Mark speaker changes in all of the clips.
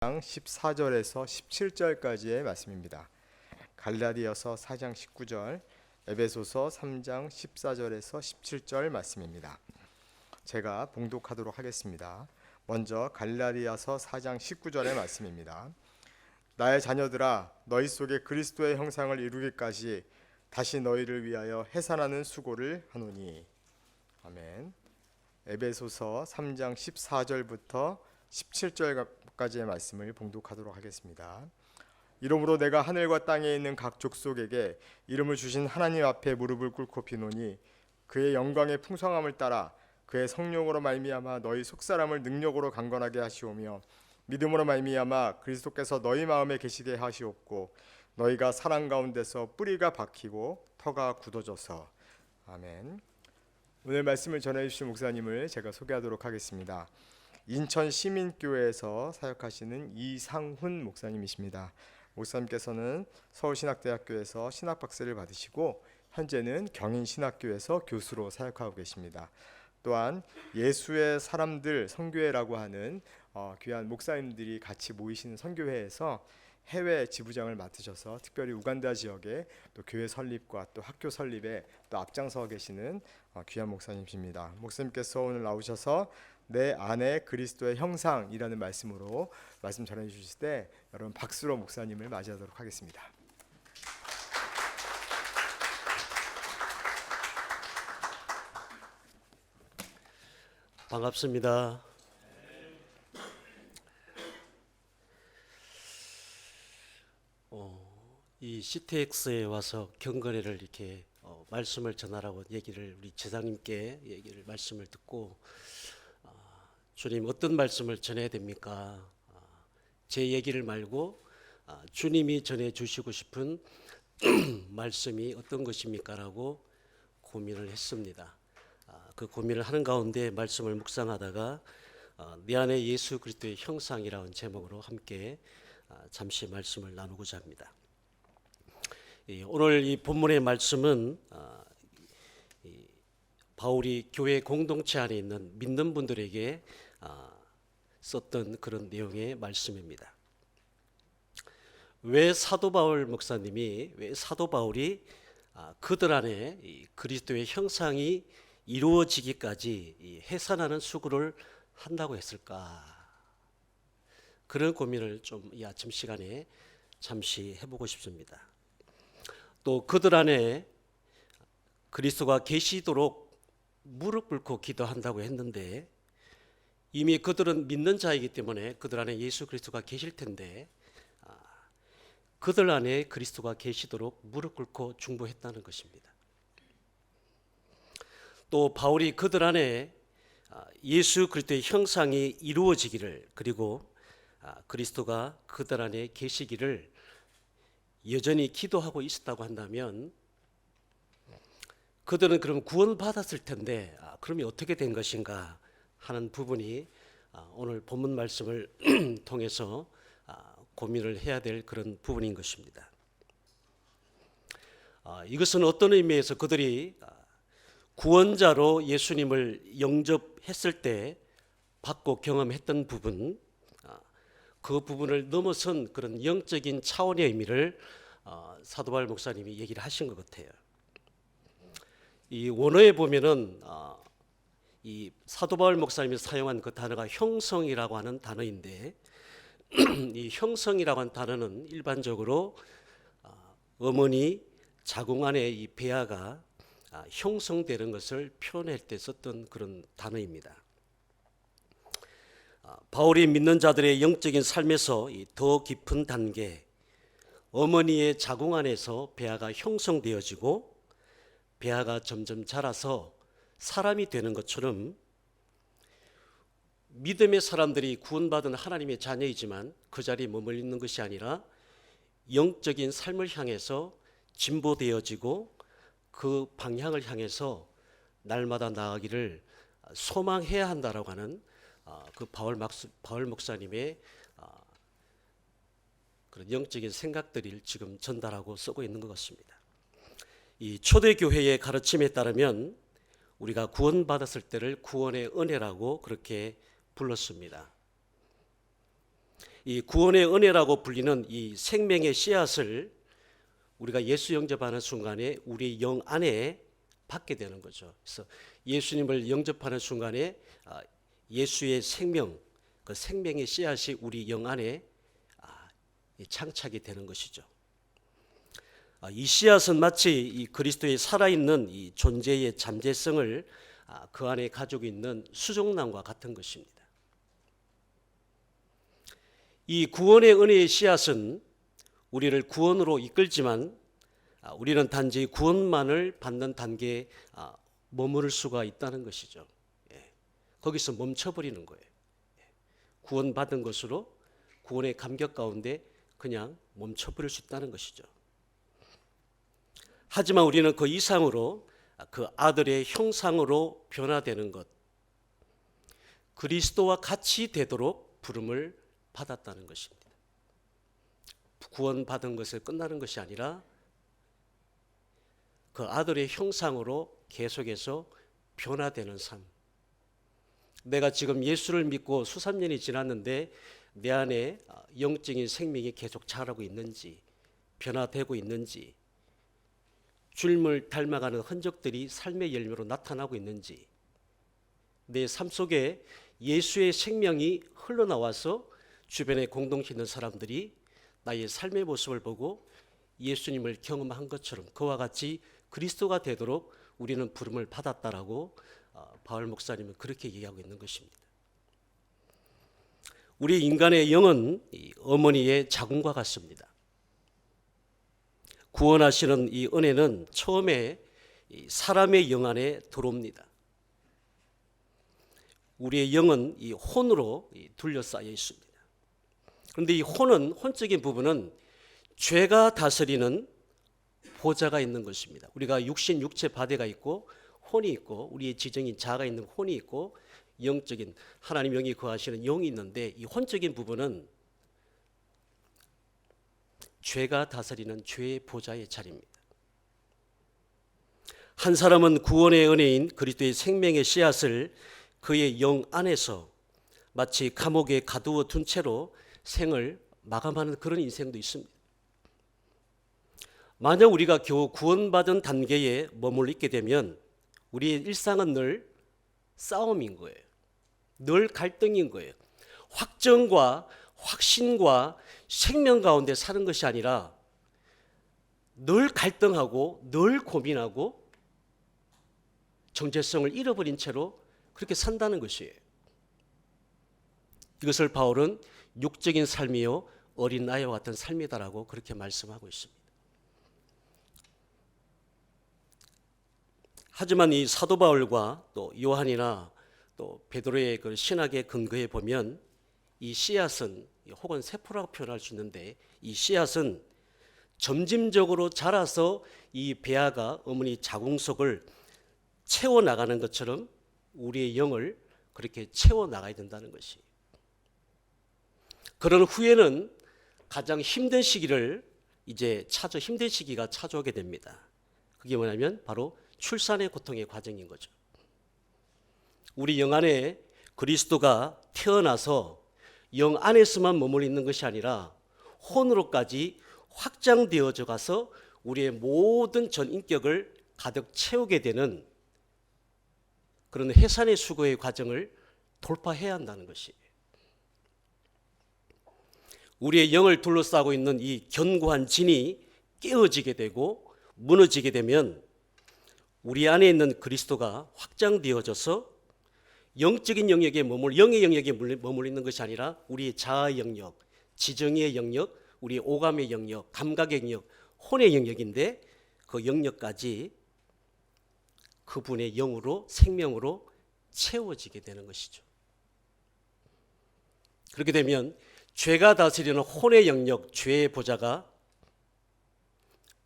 Speaker 1: 14절에서 17절까지의 말씀입니다. 갈라디아서 4장 19절, 에베소서 3장 14절에서 17절 말씀입니다. 제가 봉독하도록 하겠습니다. 먼저 갈라디아서 4장 19절의 말씀입니다. 나의 자녀들아, 너희 속에 그리스도의 형상을 이루기까지 다시 너희를 위하여 해산하는 수고를 하노니. 아멘. 에베소서 3장 14절부터 17절까지의 말씀을 봉독하도록 하겠습니다. 이러므로 내가 하늘과 땅에 있는 각 족속에게 이름을 주신 하나님 앞에 무릎을 꿇고 비노니 그의 영광의 풍성함을 따라 그의 성령으로 말미암아 너희 속사람을 능력으로 강건하게 하시오며 믿음으로 말미암아 그리스도께서 너희 마음에 계시게 하시옵고 너희가 사랑 가운데서 뿌리가 박히고 터가 굳어져서. 아멘. 오늘 말씀을 전해주신 목사님을 제가 소개하도록 하겠습니다. 인천 시민교회에서 사역하시는 이상훈 목사님이십니다. 목사님께서는 서울신학대학교에서 신학박사를 받으시고 현재는 경인신학교에서 교수로 사역하고 계십니다. 또한 예수의 사람들 선교회라고 하는 귀한 목사님들이 같이 모이시는 선교회에서 해외 지부장을 맡으셔서 특별히 우간다 지역에 또 교회 설립과 또 학교 설립에 또 앞장서 계시는 귀한 목사님이십니다. 목사님께서 오늘 나오셔서 내 안에 그리스도의 형상이라는 말씀으로 말씀 전해 주실 때 여러분 박수로 목사님을 맞이하도록 하겠습니다.
Speaker 2: 반갑습니다. 이 CTX에 와서 경건회를 이렇게 말씀을 전하라고 얘기를 우리 제장님께 얘기를 말씀을 듣고 주님 어떤 말씀을 전해야 됩니까? 제 얘기를 말고 주님이 전해 주시고 싶은 말씀이 어떤 것입니까? 라고 고민을 했습니다. 그 고민을 하는 가운데 말씀을 묵상하다가 내 안에 예수 그리스도의 형상이라는 제목으로 함께 잠시 말씀을 나누고자 합니다. 오늘 이 본문의 말씀은 바울이 교회 공동체 안에 있는 믿는 분들에게 썼던 그런 내용의 말씀입니다. 왜 사도 바울이 그들 안에 이 그리스도의 형상이 이루어지기까지 해산하는 수고를 한다고 했을까? 그런 고민을 좀 이 아침 시간에 잠시 해보고 싶습니다. 또 그들 안에 그리스도가 계시도록 무릎 꿇고 기도한다고 했는데 이미 그들은 믿는 자이기 때문에 그들 안에 예수 그리스도가 계실 텐데 그들 안에 그리스도가 계시도록 무릎 꿇고 중보했다는 것입니다. 또 바울이 그들 안에 예수 그리스도의 형상이 이루어지기를 그리고 그리스도가 그들 안에 계시기를 여전히 기도하고 있었다고 한다면 그들은 그럼 구원받았을 텐데 그러면 어떻게 된 것인가 하는 부분이 오늘 본문 말씀을 통해서 고민을 해야 될 그런 부분인 것입니다. 이것은 어떤 의미에서 그들이 구원자로 예수님을 영접했을 때 받고 경험했던 부분, 그 부분을 넘어선 그런 영적인 차원의 의미를 사도 바울 목사님이 얘기를 하신 것 같아요. 이 원어에 보면은 이 사도 바울 목사님이 사용한 그 단어가 형성이라고 하는 단어인데 이 형성이라고 하는 단어는 일반적으로 어머니 자궁 안에 이 배아가 형성되는 것을 표현할 때 썼던 그런 단어입니다. 바울이 믿는 자들의 영적인 삶에서 더 깊은 단계, 어머니의 자궁 안에서 배아가 형성되어지고 배아가 점점 자라서 사람이 되는 것처럼 믿음의 사람들이 구원받은 하나님의 자녀이지만 그 자리에 머물러 있는 것이 아니라 영적인 삶을 향해서 진보되어지고 그 방향을 향해서 날마다 나아가기를 소망해야 한다라고 하는 그 바울 목사님의 그런 영적인 생각들을 지금 전달하고 쓰고 있는 것 같습니다. 이 초대교회의 가르침에 따르면 우리가 구원받았을 때를 구원의 은혜라고 그렇게 불렀습니다. 이 구원의 은혜라고 불리는 이 생명의 씨앗을 우리가 예수 영접하는 순간에 우리 영 안에 받게 되는 거죠. 그래서 예수님을 영접하는 순간에 예수의 생명, 그 생명의 씨앗이 우리 영 안에 창착이 되는 것이죠. 이 씨앗은 마치 이 그리스도의 살아있는 이 존재의 잠재성을 그 안에 가지고 있는 수종남과 같은 것입니다. 이 구원의 은혜의 씨앗은 우리를 구원으로 이끌지만 우리는 단지 구원만을 받는 단계에 머무를 수가 있다는 것이죠. 거기서 멈춰버리는 거예요. 구원받은 것으로 구원의 감격 가운데 그냥 멈춰버릴 수 있다는 것이죠. 하지만 우리는 그 이상으로 그 아들의 형상으로 변화되는 것, 그리스도와 같이 되도록 부름을 받았다는 것입니다. 구원받은 것을 끝나는 것이 아니라 그 아들의 형상으로 계속해서 변화되는 삶. 내가 지금 예수를 믿고 수삼 년이 지났는데 내 안에 영적인 생명이 계속 자라고 있는지, 변화되고 있는지, 주님을 닮아가는 흔적들이 삶의 열매로 나타나고 있는지, 내 삶 속에 예수의 생명이 흘러나와서 주변에 공동체 있는 사람들이 나의 삶의 모습을 보고 예수님을 경험한 것처럼 그와 같이 그리스도가 되도록 우리는 부름을 받았다라고 바울 목사님은 그렇게 얘기하고 있는 것입니다. 우리 인간의 영은 어머니의 자궁과 같습니다. 구원하시는 이 은혜는 처음에 사람의 영 안에 들어옵니다. 우리의 영은 이 혼으로 둘러싸여 있습니다. 그런데 이 혼적인 부분은 죄가 다스리는 보좌가 있는 것입니다. 우리가 육신, 육체, 바디가 있고 혼이 있고 우리의 지정인 자가 있는 혼이 있고 영적인 하나님 영이 거하시는 영이 있는데 이 혼적인 부분은 죄가 다스리는 죄의 보좌의 자리입니다. 한 사람은 구원의 은혜인 그리스도의 생명의 씨앗을 그의 영 안에서 마치 감옥에 가두어 둔 채로 생을 마감하는 그런 인생도 있습니다. 만약 우리가 겨우 구원받은 단계에 머물러 있게 되면 우리의 일상은 늘 싸움인 거예요. 늘 갈등인 거예요. 확정과 확신과 생명 가운데 사는 것이 아니라 늘 갈등하고 늘 고민하고 정체성을 잃어버린 채로 그렇게 산다는 것이에요. 이것을 바울은 육적인 삶이요 어린 아이와 같은 삶이다라고 그렇게 말씀하고 있습니다. 하지만 이 사도 바울과 또 요한이나 또 베드로의 그 신학의 근거에 보면 이 씨앗은 혹은 세포라고 표현할 수 있는데 이 씨앗은 점진적으로 자라서 이 배아가 어머니 자궁 속을 채워나가는 것처럼 우리의 영을 그렇게 채워나가야 된다는 것이. 그런 후에는 가장 힘든 시기를 힘든 시기가 찾아오게 됩니다. 그게 뭐냐면 바로 출산의 고통의 과정인 거죠. 우리 영 안에 그리스도가 태어나서 영 안에서만 머물러 있는 것이 아니라 혼으로까지 확장되어져 가서 우리의 모든 전 인격을 가득 채우게 되는 그런 해산의 수고의 과정을 돌파해야 한다는 것이에요. 우리의 영을 둘러싸고 있는 이 견고한 진이 깨어지게 되고 무너지게 되면 우리 안에 있는 그리스도가 확장되어져서 영적인 영역에 영의 영역에 머물러 있는 것이 아니라 우리의 자아의 영역, 지정의 영역, 우리의 오감의 영역, 감각의 영역, 혼의 영역인데 그 영역까지 그분의 영으로 생명으로 채워지게 되는 것이죠. 그렇게 되면 죄가 다스리는 혼의 영역, 죄의 보좌가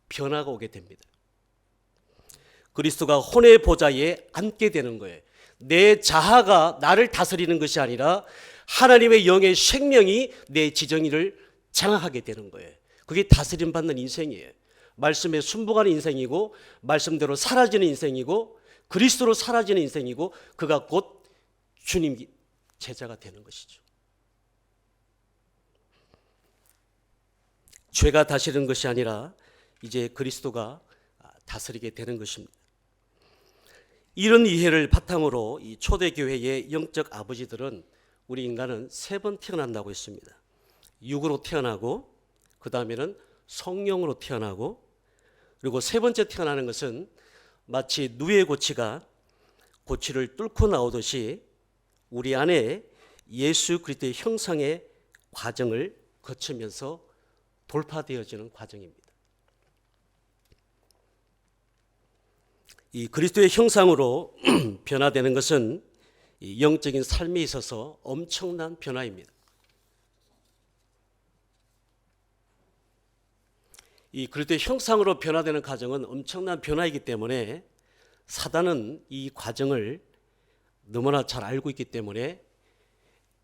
Speaker 2: 변화가 오게 됩니다. 그리스도가 혼의 보좌에 앉게 되는 거예요. 내 자아가 나를 다스리는 것이 아니라 하나님의 영의 생명이 내 지정의를 장악하게 되는 거예요. 그게 다스림 받는 인생이에요. 말씀에 순복하는 인생이고 말씀대로 사라지는 인생이고 그리스도로 사라지는 인생이고 그가 곧 주님 제자가 되는 것이죠. 죄가 다스리는 것이 아니라 이제 그리스도가 다스리게 되는 것입니다. 이런 이해를 바탕으로 이 초대교회의 영적 아버지들은 우리 인간은 세 번 태어난다고 했습니다. 육으로 태어나고, 그 다음에는 성령으로 태어나고, 그리고 세 번째 태어나는 것은 마치 누에 고치가 고치를 뚫고 나오듯이 우리 안에 예수 그리스도의 형상의 과정을 거치면서 돌파되어지는 과정입니다. 이 그리스도의 형상으로 변화되는 것은 이 영적인 삶에 있어서 엄청난 변화입니다. 이 그리스도의 형상으로 변화되는 과정은 엄청난 변화이기 때문에 사단은 이 과정을 너무나 잘 알고 있기 때문에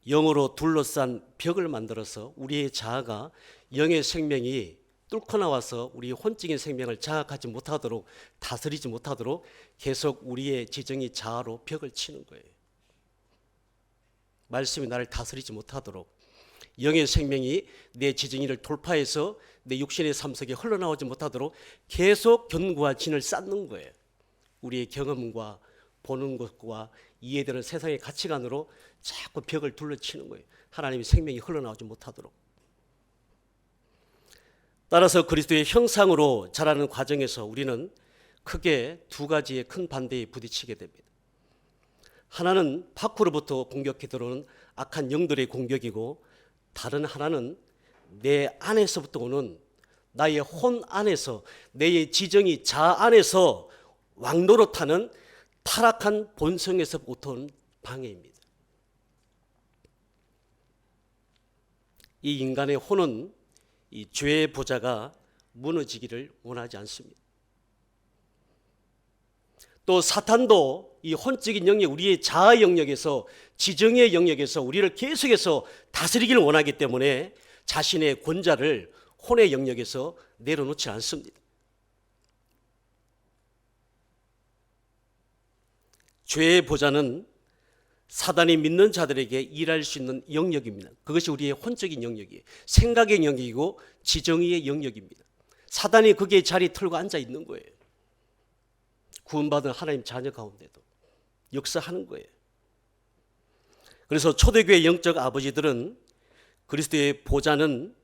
Speaker 2: 영으로 둘러싼 벽을 만들어서 우리의 자아가 영의 생명이 뚫고 나와서 우리 혼적인 생명을 장악하지 못하도록, 다스리지 못하도록 계속 우리의 지정이 자아로 벽을 치는 거예요. 말씀이 나를 다스리지 못하도록, 영의 생명이 내 지정이를 돌파해서 내 육신의 삶 속에 흘러나오지 못하도록 계속 견고한 진을 쌓는 거예요. 우리의 경험과 보는 것과 이해되는 세상의 가치관으로 자꾸 벽을 둘러치는 거예요. 하나님의 생명이 흘러나오지 못하도록. 따라서 그리스도의 형상으로 자라는 과정에서 우리는 크게 두 가지의 큰 반대에 부딪히게 됩니다. 하나는 밖으로부터 공격해 들어오는 악한 영들의 공격이고, 다른 하나는 내 안에서부터 오는, 나의 혼 안에서, 내 지정이 자아 안에서 왕노릇하는 타락한 본성에서부터 오는 방해입니다. 이 인간의 혼은 이 죄의 보좌가 무너지기를 원하지 않습니다. 또 사탄도 이 혼적인 영역, 우리의 자아 영역에서, 지정의 영역에서 우리를 계속해서 다스리기를 원하기 때문에 자신의 권좌를 혼의 영역에서 내려놓지 않습니다. 죄의 보좌는 사단이 믿는 자들에게 일할 수 있는 영역입니다. 그것이 우리의 혼적인 영역이에요. 생각의 영역이고 지정의의 영역입니다. 사단이 거기에 자리 털고 앉아 있는 거예요. 구원받은 하나님 자녀 가운데도 역사하는 거예요. 그래서 초대교회 영적 아버지들은 그리스도의 보좌는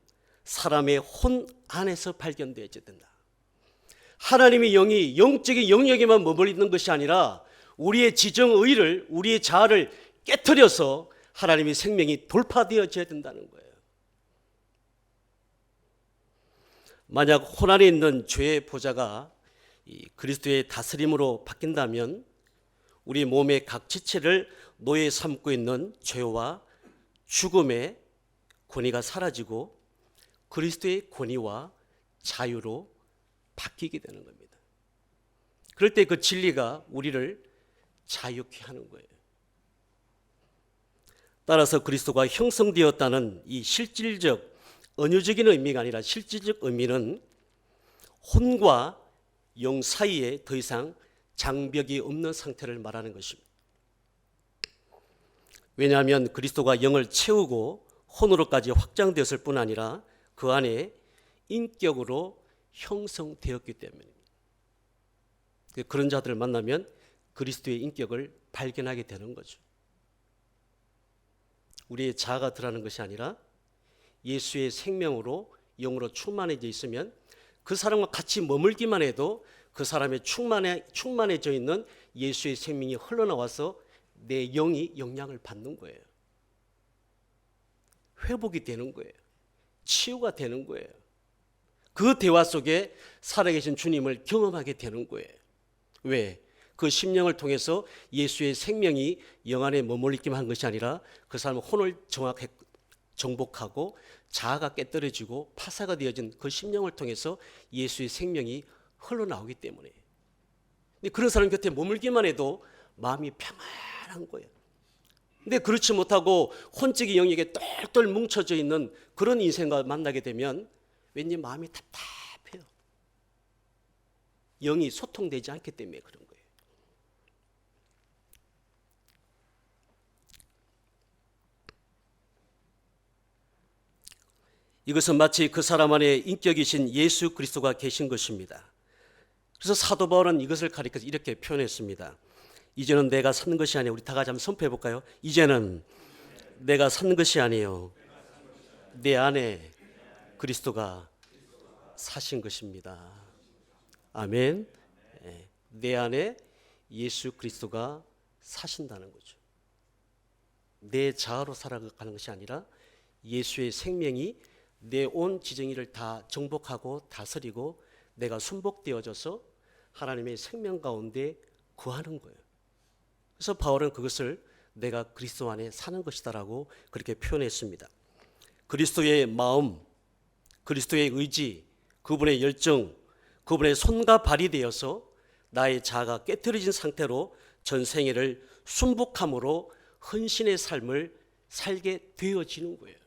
Speaker 2: 사람의 혼 안에서 발견되어야 된다. 하나님의 영이 영적인 영역에만 머물러 있는 것이 아니라 우리의 지정의를, 우리의 자아를 깨트려서 하나님의 생명이 돌파되어져야 된다는 거예요. 만약 혼 안에 있는 죄의 보좌가 이 그리스도의 다스림으로 바뀐다면 우리 몸의 각 지체를 노예 삼고 있는 죄와 죽음의 권위가 사라지고 그리스도의 권위와 자유로 바뀌게 되는 겁니다. 그럴 때 그 진리가 우리를 자유케 하는 거예요. 따라서 그리스도가 형성되었다는 이 실질적, 은유적인 의미가 아니라 실질적 의미는 혼과 영 사이에 더 이상 장벽이 없는 상태를 말하는 것입니다. 왜냐하면 그리스도가 영을 채우고 혼으로까지 확장되었을 뿐 아니라 그 안에 인격으로 형성되었기 때문입니다. 그런 자들을 만나면 그리스도의 인격을 발견하게 되는 거죠. 우리의 자아가 드러나는 것이 아니라 예수의 생명으로 영으로 충만해져 있으면 그 사람과 같이 머물기만 해도 그 사람의 충만해져 있는 예수의 생명이 흘러나와서 내 영이 영향을 받는 거예요. 회복이 되는 거예요. 치유가 되는 거예요. 그 대화 속에 살아계신 주님을 경험하게 되는 거예요. 왜? 그 심령을 통해서 예수의 생명이 영 안에 머물기만 한 것이 아니라 그 사람의 혼을 정복하고 자아가 깨뜨려지고 파사가 되어진 그 심령을 통해서 예수의 생명이 흘러나오기 때문에. 근데 그런 사람 곁에 머물기만 해도 마음이 평안한 거예요. 근데 그렇지 못하고 혼적인 영역에 똘똘 뭉쳐져 있는 그런 인생과 만나게 되면 왠지 마음이 답답해요. 영이 소통되지 않기 때문에 그런 거예요. 이것은 마치 그 사람 안에 인격이신 예수 그리스도가 계신 것입니다. 그래서 사도 바울은 이것을 가리켜서 이렇게 표현했습니다. 이제는 내가 산 것이 아니에요. 우리 다 같이 한번 선포해 볼까요? 이제는 내가 산 것이 아니에요. 내 안에 그리스도가 사신 것입니다. 아멘. 내 안에 예수 그리스도가 사신다는 거죠. 내 자아로 살아가는 것이 아니라 예수의 생명이 내 온 지정의를 다 정복하고 다스리고 내가 순복되어져서 하나님의 생명 가운데 거하는 거예요. 그래서 바울은 그것을 내가 그리스도 안에 사는 것이다라고 그렇게 표현했습니다. 그리스도의 마음, 그리스도의 의지, 그분의 열정, 그분의 손과 발이 되어서 나의 자아가 깨트려진 상태로 전생애를 순복함으로 헌신의 삶을 살게 되어지는 거예요.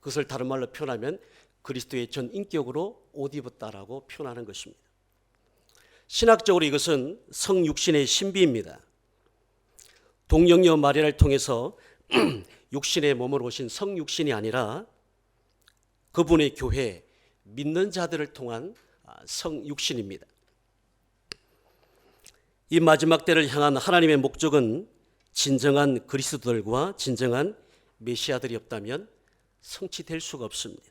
Speaker 2: 그것을 다른 말로 표현하면 그리스도의 전 인격으로 옷 입었다라고 표현하는 것입니다. 신학적으로 이것은 성육신의 신비입니다. 동정녀 마리아를 통해서 육신의 몸으로 오신 성육신이 아니라 그분의 교회, 믿는 자들을 통한 성육신입니다. 이 마지막 때를 향한 하나님의 목적은 진정한 그리스도들과 진정한 메시아들이 없다면 성취될 수가 없습니다.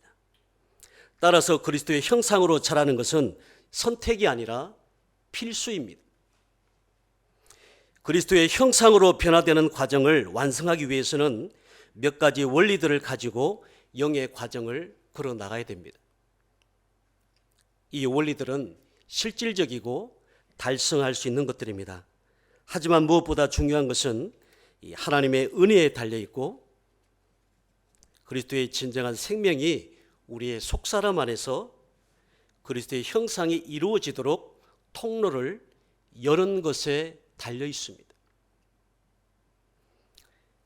Speaker 2: 따라서 그리스도의 형상으로 자라는 것은 선택이 아니라 필수입니다. 그리스도의 형상으로 변화되는 과정을 완성하기 위해서는 몇 가지 원리들을 가지고 영의 과정을 걸어 나가야 됩니다. 이 원리들은 실질적이고 달성할 수 있는 것들입니다. 하지만 무엇보다 중요한 것은 이 하나님의 은혜에 달려 있고 그리스도의 진정한 생명이 우리의 속사람 안에서 그리스도의 형상이 이루어지도록 통로를 여는 것에 달려 있습니다.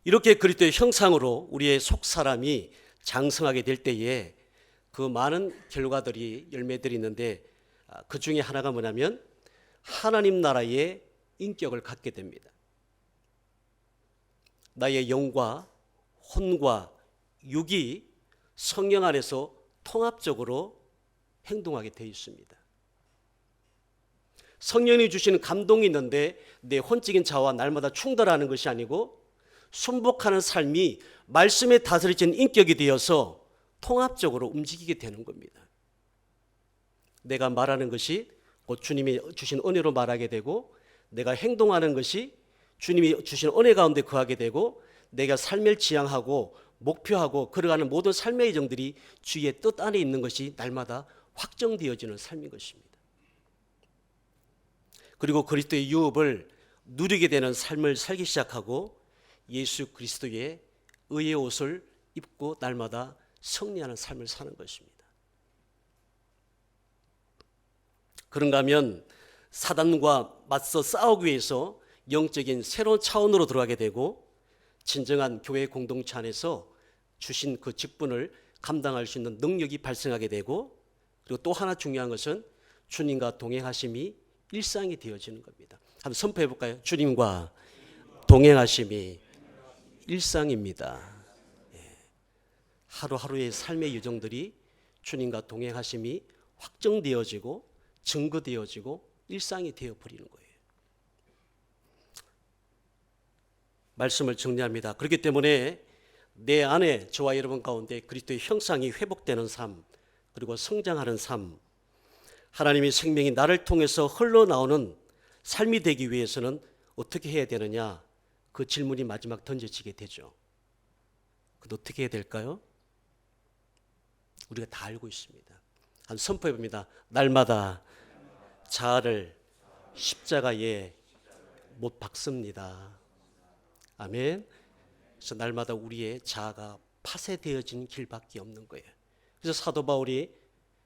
Speaker 2: 이렇게 그리스도의 형상으로 우리의 속사람이 장성하게 될 때에 그 많은 결과들이 열매들이 있는데 그 중에 하나가 뭐냐면 하나님 나라의 인격을 갖게 됩니다. 나의 영과 혼과 육이 성령 안에서 통합적으로 행동하게 되어 있습니다. 성령이 주시는 감동이 있는데 내 혼적인 자아와 날마다 충돌하는 것이 아니고 순복하는 삶이 말씀에 다스려진 인격이 되어서 통합적으로 움직이게 되는 겁니다. 내가 말하는 것이 곧 주님이 주신 은혜로 말하게 되고 내가 행동하는 것이 주님이 주신 은혜 가운데 거하게 되고 내가 삶을 지향하고 목표하고 걸어가는 모든 삶의 여정들이 주의 뜻 안에 있는 것이 날마다 확정되어지는 삶인 것입니다. 그리고 그리스도의 유업을 누리게 되는 삶을 살기 시작하고 예수 그리스도의 의의 옷을 입고 날마다 승리하는 삶을 사는 것입니다. 그런가 하면 사단과 맞서 싸우기 위해서 영적인 새로운 차원으로 들어가게 되고 진정한 교회 공동체 안에서 주신 그 직분을 감당할 수 있는 능력이 발생하게 되고 그리고 또 하나 중요한 것은 주님과 동행하심이 일상이 되어지는 겁니다. 한번 선포해 볼까요? 주님과 동행하심이 일상입니다. 하루하루의 삶의 여정들이 주님과 동행하심이 확정되어지고 증거되어지고 일상이 되어버리는 거예요. 말씀을 정리합니다. 그렇기 때문에 내 안에 저와 여러분 가운데 그리스도의 형상이 회복되는 삶 그리고 성장하는 삶 하나님의 생명이 나를 통해서 흘러나오는 삶이 되기 위해서는 어떻게 해야 되느냐 그 질문이 마지막 던져지게 되죠. 그것도 어떻게 해야 될까요? 우리가 다 알고 있습니다. 한 선포해 봅니다. 날마다 자아를 십자가에 못 박습니다. 아멘. 그래서 날마다 우리의 자아가 파쇄되어진 길밖에 없는 거예요. 그래서 사도 바울이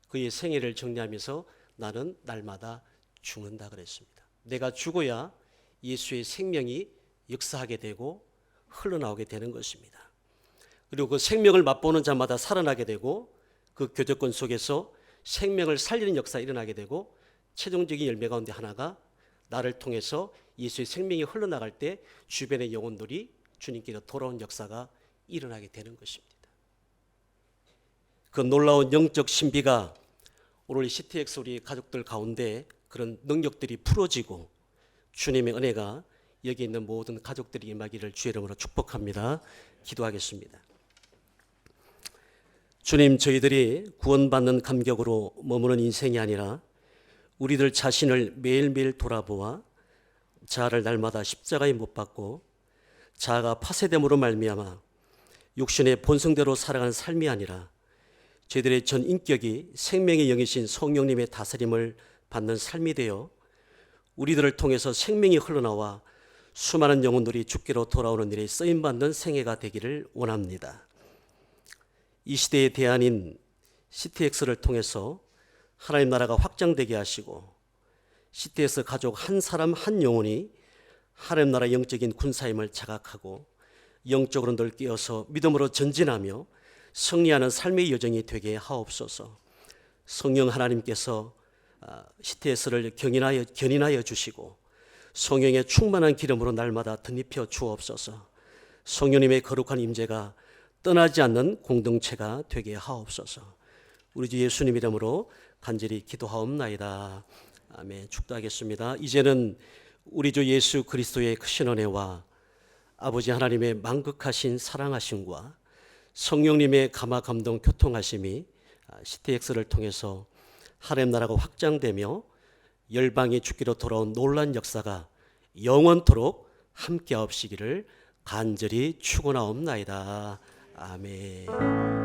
Speaker 2: 그의 생애를 정리하면서 나는 날마다 죽는다 그랬습니다. 내가 죽어야 예수의 생명이 역사하게 되고 흘러나오게 되는 것입니다. 그리고 그 생명을 맛보는 자마다 살아나게 되고 그 교제권 속에서 생명을 살리는 역사가 일어나게 되고 최종적인 열매 가운데 하나가 나를 통해서 예수의 생명이 흘러나갈 때 주변의 영혼들이 주님께로 돌아온 역사가 일어나게 되는 것입니다. 그 놀라운 영적 신비가 오늘 CTX 우리 가족들 가운데 그런 능력들이 풀어지고 주님의 은혜가 여기 있는 모든 가족들이 임하기를 주의 이름으로 축복합니다. 기도하겠습니다. 주님, 저희들이 구원받는 감격으로 머무는 인생이 아니라 우리들 자신을 매일매일 돌아보아 자아를 날마다 십자가에 못 박고 자아가 파쇄됨으로 말미암아 육신의 본성대로 살아가는 삶이 아니라 저희들의 전 인격이 생명의 영이신 성령님의 다스림을 받는 삶이 되어 우리들을 통해서 생명이 흘러나와 수많은 영혼들이 죽기로 돌아오는 일에 쓰임받는 생애가 되기를 원합니다. 이 시대의 대안인 CTX를 통해서 하나님 나라가 확장되게 하시고 CTX 가족 한 사람 한 영혼이 하나님 나라 영적인 군사임을 자각하고 영적으로 늘 깨어서 믿음으로 전진하며 승리하는 삶의 여정이 되게 하옵소서. 성령 하나님께서 CTS를 견인하여 주시고 성령의 충만한 기름으로 날마다 덧입혀 주옵소서. 성령님의 거룩한 임재가 떠나지 않는 공동체가 되게 하옵소서. 우리 주 예수님 이름으로 간절히 기도하옵나이다. 아멘. 축도하겠습니다. 이제는 우리 주 예수 그리스도의 크신 은혜와 아버지 하나님의 만극하신 사랑하심과 성령님의 감화 감동 교통하심이 CTX를 통해서 하나님 나라가 확장되며 열방이 죽기로 돌아온 놀란 역사가 영원토록 함께하옵시기를 간절히 축원하옵나이다. 아멘.